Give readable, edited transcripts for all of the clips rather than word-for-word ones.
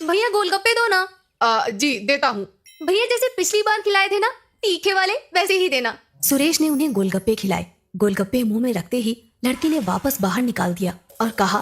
भैया गोलगप्पे दो ना। जी देता हूँ। भैया जैसे पिछली बार खिलाए थे ना, तीखे वाले, वैसे ही देना। सुरेश ने उन्हें गोलगप्पे खिलाए। गोलगप्पे मुंह में रखते ही लड़की ने वापस बाहर निकाल दिया और कहा,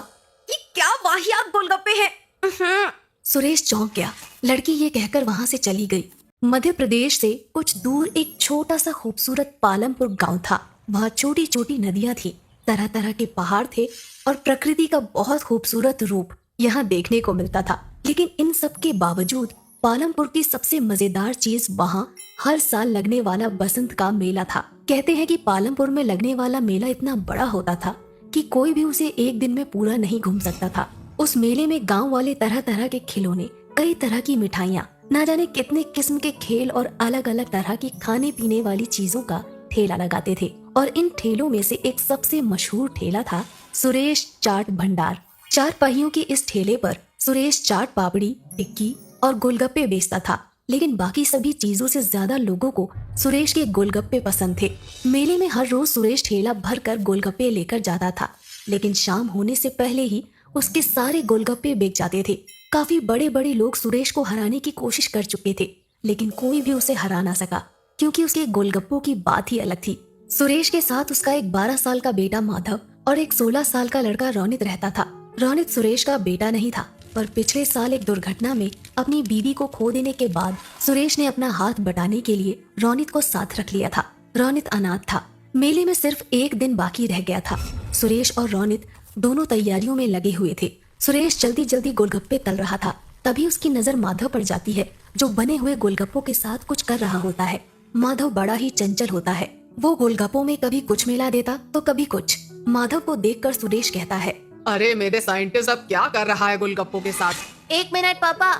ये क्या वाहियात गोलगप्पे हैं। सुरेश चौंक गया। लड़की ये कहकर वहां से चली गई। मध्य प्रदेश से कुछ दूर एक छोटा सा खूबसूरत पालमपुर गांव था। वहाँ छोटी छोटी नदियां थी, तरह तरह के पहाड़ थे और प्रकृति का बहुत खूबसूरत रूप यहाँ देखने को मिलता था। लेकिन इन सब के बावजूद पालमपुर की सबसे मजेदार चीज वहाँ हर साल लगने वाला बसंत का मेला था। कहते हैं कि पालमपुर में लगने वाला मेला इतना बड़ा होता था कि कोई भी उसे एक दिन में पूरा नहीं घूम सकता था। उस मेले में गांव वाले तरह तरह के खिलौने, कई तरह की मिठाइयाँ, ना जाने कितने किस्म के खेल और अलग अलग तरह की खाने पीने वाली चीजों का ठेला लगाते थे। और इन ठेलों में से एक सबसे मशहूर ठेला था सुरेश चाट भंडार। 4 पहियों के इस ठेले पर सुरेश चाट पापड़ी, टिक्की और गोलगप्पे बेचता था। लेकिन बाकी सभी चीजों से ज्यादा लोगों को सुरेश के गोलगप्पे पसंद थे। मेले में हर रोज सुरेश ठेला भर कर गोलगप्पे लेकर जाता था, लेकिन शाम होने से पहले ही उसके सारे गोलगप्पे बिक जाते थे। काफी बड़े बड़े लोग सुरेश को हराने की कोशिश कर चुके थे, लेकिन कोई भी उसे हरा ना सका, क्योंकि उसके गोलगप्पों की बात ही अलग थी। सुरेश के साथ उसका एक 12 साल का बेटा माधव और एक 16 साल का लड़का रोनित रहता था। रोनित सुरेश का बेटा नहीं था, पर पिछले साल एक दुर्घटना में अपनी बीवी को खो देने के बाद सुरेश ने अपना हाथ बटाने के लिए रोनित को साथ रख लिया था। रोनित अनाथ था। मेले में सिर्फ एक दिन बाकी रह गया था। सुरेश और रोनित दोनों तैयारियों में लगे हुए थे। सुरेश जल्दी जल्दी गोलगप्पे तल रहा था। तभी उसकी नजर माधव पर जाती है, जो बने हुए गोलगप्पों के साथ कुछ कर रहा होता है। माधव बड़ा ही चंचल होता है। वो गोलगप्पों में कभी कुछ मिला देता तो कभी कुछ। माधव को देखकर सुरेश कहता है, अरे मेरे साइंटिस्ट अब क्या कर रहा है गोलगप्पों के साथ? 1 मिनट पापा।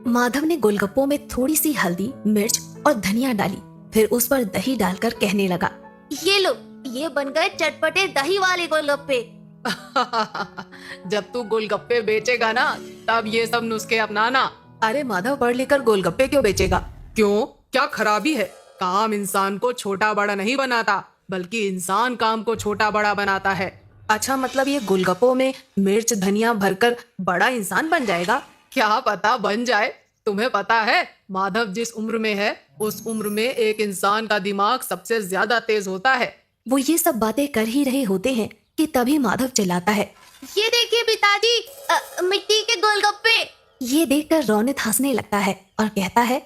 माधव ने गोलगप्पों में थोड़ी सी हल्दी, मिर्च और धनिया डाली। फिर उस पर दही डालकर कहने लगा, ये लो, ये बन गए चटपटे दही वाले गोलगप्पे। जब तू गोलगप्पे बेचेगा ना, तब ये सब नुस्खे अपनाना। अरे माधव पढ़ लेकर गोलगप्पे क्यों बेचेगा? क्यों, क्या खराबी है? काम इंसान को छोटा बड़ा नहीं बनाता, बल्कि इंसान काम को छोटा बड़ा बनाता है। अच्छा, मतलब ये गोलगप्पों में मिर्च धनिया भरकर बड़ा इंसान बन जाएगा? क्या पता बन जाए। तुम्हें पता है माधव जिस उम्र में है, उस उम्र में एक इंसान का दिमाग सबसे ज्यादा तेज होता है। वो ये सब बातें कर ही रहे होते हैं कि तभी माधव चिल्लाता है, ये देखिए पिताजी, मिट्टी के गोलगप्पे। ये देखकर रोनित हंसने लगता है और कहता है,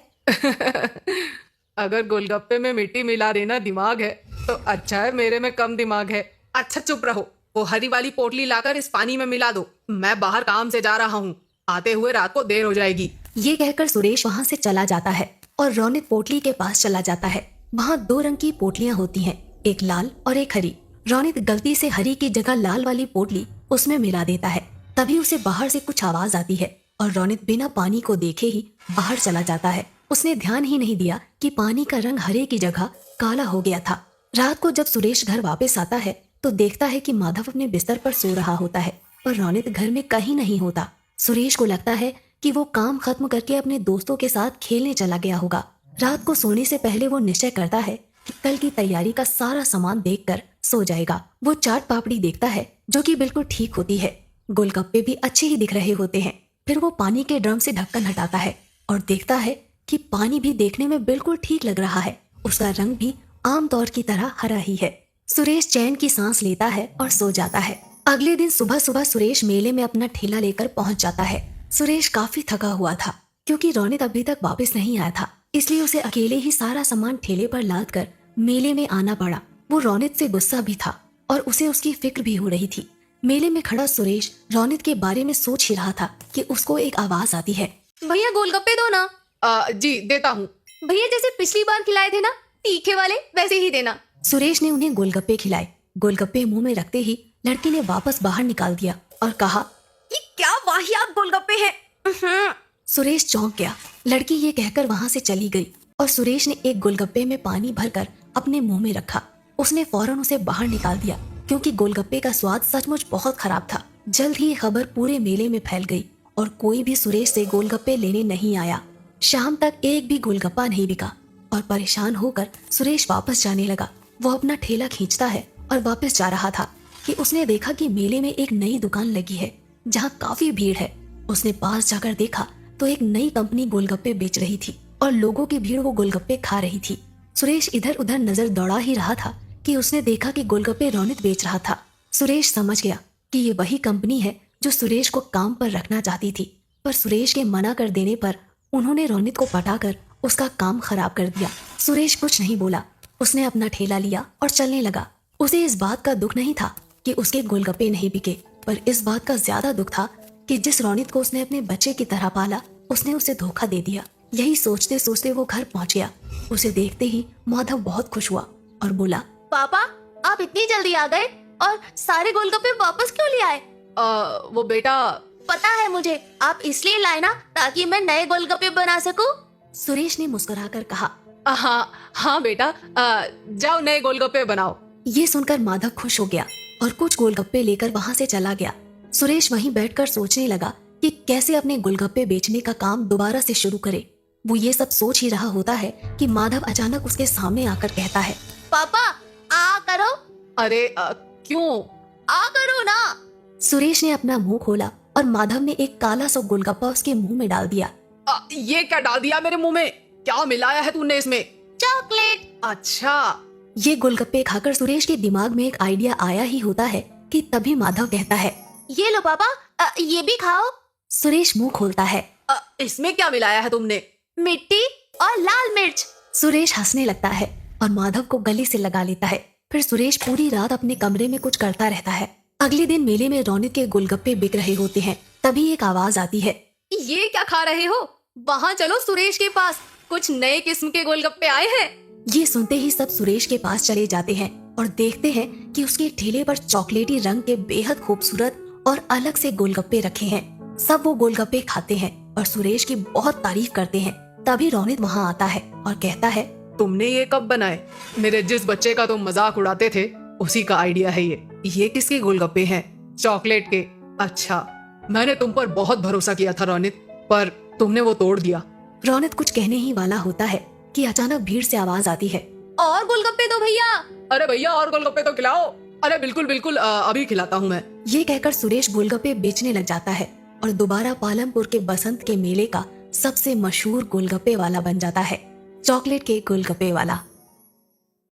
अगर गोलगप्पे में मिट्टी मिला देना दिमाग है तो अच्छा है, मेरे में कम दिमाग है। अच्छा चुप रहो, वो हरी वाली पोटली लाकर इस पानी में मिला दो। मैं बाहर काम से जा रहा हूँ, आते हुए रात को देर हो जाएगी। ये कहकर सुरेश वहाँ से चला जाता है और रोनित पोटली के पास चला जाता है। वहाँ 2 रंग की पोटलियाँ होती हैं, एक लाल और एक हरी। रोनित गलती से हरी की जगह लाल वाली पोटली उसमें मिला देता है। तभी उसे बाहर से कुछ आवाज आती है और रोनित बिना पानी को देखे ही बाहर चला जाता है। उसने ध्यान ही नहीं दिया कि पानी का रंग हरे की जगह काला हो गया था। रात को जब सुरेश घर वापस आता है तो देखता है कि माधव अपने बिस्तर पर सो रहा होता है, पर रोनित घर में कहीं नहीं होता। सुरेश को लगता है कि वो काम खत्म करके अपने दोस्तों के साथ खेलने चला गया होगा। रात को सोने से पहले वो निश्चय करता है कि कल की तैयारी का सारा सामान देखकर सो जाएगा। वो चाट पापड़ी देखता है, जो कि बिल्कुल ठीक होती है। गोलगप्पे भी अच्छे ही दिख रहे होते हैं। फिर वो पानी के ड्रम से ढक्कन हटाता है और देखता है कि पानी भी देखने में बिल्कुल ठीक लग रहा है। उसका रंग भी आमतौर की तरह हरा ही है। सुरेश चैन की सांस लेता है और सो जाता है। अगले दिन सुबह सुबह सुरेश मेले में अपना ठेला लेकर पहुंच जाता है। सुरेश काफी थका हुआ था, क्योंकि रोनित अभी तक वापस नहीं आया था, इसलिए उसे अकेले ही सारा सामान ठेले पर लाद कर मेले में आना पड़ा। वो रोनित से गुस्सा भी था और उसे उसकी फिक्र भी हो रही थी। मेले में खड़ा सुरेश रोनित के बारे में सोच ही रहा था कि उसको एक आवाज आती है, भैया गोलगप्पे दो ना। जी देता हूँ। भैया जैसे पिछली बार खिलाए थे ना, तीखे वाले, वैसे ही देना। सुरेश ने उन्हें गोलगप्पे खिलाए। गोलगप्पे मुंह में रखते ही लड़की ने वापस बाहर निकाल दिया और कहा, ये क्या वाहियात गोलगप्पे हैं। सुरेश चौंक गया। लड़की ये कहकर वहाँ से चली गई और सुरेश ने एक गोलगप्पे में पानी भरकर अपने मुंह में रखा। उसने फौरन उसे बाहर निकाल दिया, क्योंकि गोलगप्पे का स्वाद सचमुच बहुत खराब था। जल्द ही खबर पूरे मेले में फैल गई और कोई भी सुरेश से गोलगप्पे लेने नहीं आया। शाम तक एक भी गोलगप्पा नहीं बिका और परेशान होकर सुरेश वापस जाने लगा। वो अपना ठेला खींचता है और वापस जा रहा था कि उसने देखा कि मेले में एक नई दुकान लगी है, जहाँ काफी भीड़ है। उसने पास जाकर देखा तो एक नई कंपनी गोलगप्पे बेच रही थी और लोगों की भीड़ वो गोलगप्पे खा रही थी। सुरेश इधर उधर नजर दौड़ा ही रहा था कि उसने देखा कि गोलगप्पे रौनित बेच रहा था। सुरेश समझ गया कि ये वही कंपनी है जो सुरेश को काम पर रखना चाहती थी, पर सुरेश के मना कर देने पर उन्होंने रौनित को पटाकर उसका काम खराब कर दिया। सुरेश कुछ नहीं बोला, उसने अपना ठेला लिया और चलने लगा। उसे इस बात का दुख नहीं था कि उसके गोलगप्पे नहीं बिके, पर इस बात का ज्यादा दुख था कि जिस रौनित को उसने अपने बच्चे की तरह पाला, उसने उसे धोखा दे दिया। यही सोचते सोचते वो घर पहुंच गया। उसे देखते ही माधव बहुत खुश हुआ और बोला, पापा आप इतनी जल्दी आ गए और सारे गोलगप्पे वापस क्यों ले आए? वो बेटा, पता है मुझे, आप इसलिए लाए ना ताकि मैं नए गोलगप्पे बना सकूं। सुरेश ने मुस्कुराकर कहा। हाँ हाँ बेटा, जाओ नए गोलगप्पे बनाओ। ये सुनकर माधव खुश हो गया और कुछ गोलगप्पे लेकर वहाँ से चला गया। सुरेश वहीं बैठकर सोचने लगा कि कैसे अपने गोलगप्पे बेचने का काम दोबारा से शुरू करे। वो ये सब सोच ही रहा होता है कि माधव अचानक उसके सामने आकर कहता है, पापा आ करो। अरे क्यों? आ करो ना। सुरेश ने अपना मुंह खोला और माधव ने एक काला सा गोलगप्पा उसके मुंह में डाल दिया। ये क्या डाल दिया मेरे मुंह में? क्या मिलाया है तूने इसमें? चॉकलेट। अच्छा। ये गोलगप्पे खाकर सुरेश के दिमाग में एक आइडिया आया ही होता है कि तभी माधव कहता है, ये लो पापा, ये भी खाओ। सुरेश मुंह खोलता है, इसमें क्या मिलाया है तुमने? मिट्टी और लाल मिर्च। सुरेश हंसने लगता है और माधव को गले से लगा लेता है। फिर सुरेश पूरी रात अपने कमरे में कुछ करता रहता है। अगले दिन मेले में रौनित के गोलगप्पे बिक रहे होते हैं। तभी एक आवाज आती है, ये क्या खा रहे हो? वहाँ चलो सुरेश के पास, कुछ नए किस्म के गोलगप्पे आए हैं। ये सुनते ही सब सुरेश के पास चले जाते हैं और देखते हैं कि उसके ठेले पर चॉकलेटी रंग के बेहद खूबसूरत और अलग से गोलगप्पे रखे हैं। सब वो गोलगप्पे खाते हैं और सुरेश की बहुत तारीफ करते हैं। तभी रौनित वहाँ आता है और कहता है, तुमने ये कब बनाए? मेरे जिस बच्चे का तुम मजाक उड़ाते थे उसी का आइडिया है ये। ये किसके गोलगप्पे हैं? चॉकलेट के। अच्छा, मैंने तुम पर बहुत भरोसा किया था रौनित, पर तुमने वो तोड़ दिया। रौनित कुछ कहने ही वाला होता है कि अचानक भीड़ से आवाज आती है, और गोलगप्पे दो भैया। अरे भैया और गोलगप्पे तो खिलाओ। अरे बिल्कुल बिल्कुल, अभी खिलाता हूँ मैं। ये कहकर सुरेश गोलगप्पे बेचने लग जाता है और दोबारा पालमपुर के बसंत के मेले का सबसे मशहूर गोलगप्पे वाला बन जाता है, चॉकलेट के गोलगप्पे वाला।